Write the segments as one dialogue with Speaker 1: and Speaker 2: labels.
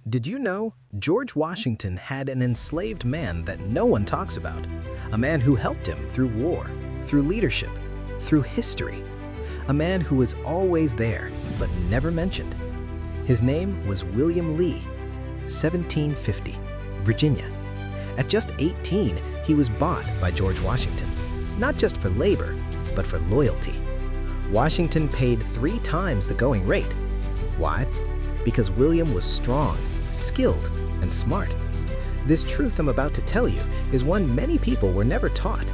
Speaker 1: Did you know George Washington had an enslaved man that no one talks about? A man who helped him through war, through leadership, through history. A man who was always there, but never mentioned. His name was William Lee, 1750, Virginia. At just 18, he was bought by George Washington, not just for labor, but for loyalty. Washington paid 3 times the going rate. Why? Because William was strong, skilled, and smart. This truth I'm about to tell you is one many people were never taught,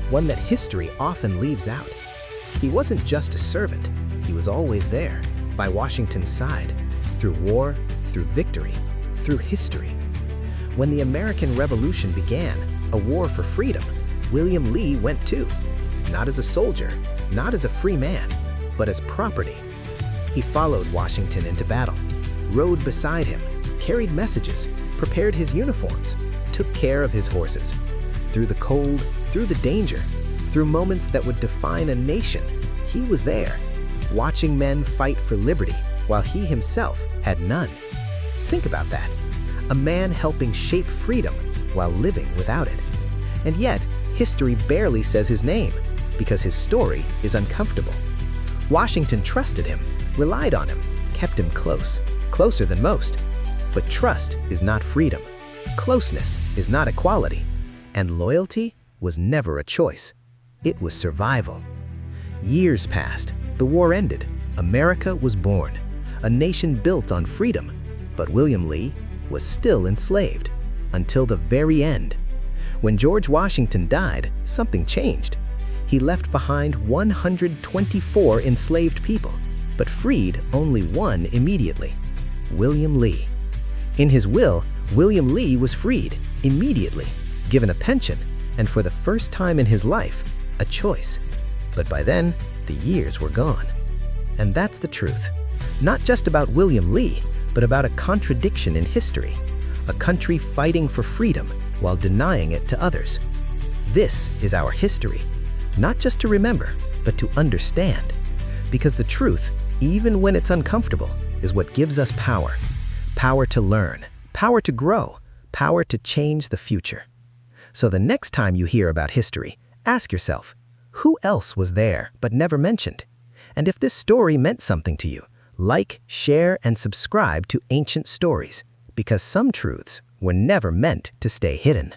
Speaker 1: one that history often leaves out. He wasn't just a servant, he was always there, by Washington's side, through war, through victory, through history. When the American Revolution began, a war for freedom, William Lee went too. Not as a soldier, not as a free man, but as property. He followed Washington into battle, rode beside him, carried messages, prepared his uniforms, took care of his horses. Through the cold, through the danger, through moments that would define a nation, he was there, watching men fight for liberty while he himself had none. Think about that. A man helping shape freedom while living without it. And yet, history barely says his name because his story is uncomfortable. Washington trusted him, relied on him, kept him close, closer than most. But trust is not freedom. Closeness is not equality. And loyalty was never a choice. It was survival. Years passed, the war ended, America was born, a nation built on freedom. But William Lee was still enslaved, until the very end. When George Washington died, something changed. He left behind 124 enslaved people, but freed only one immediately, William Lee. In his will, William Lee was freed immediately, given a pension, and for the first time in his life, a choice. But by then, the years were gone. And that's the truth. Not just about William Lee, but about a contradiction in history. A country fighting for freedom while denying it to others. This is our history, not just to remember, but to understand. Because the truth, even when it's uncomfortable, is what gives us power. Power to learn, power to grow, power to change the future. So the next time you hear about history, ask yourself, who else was there but never mentioned? And if this story meant something to you, like, share, and subscribe to Ancient Stories, because some truths were never meant to stay hidden.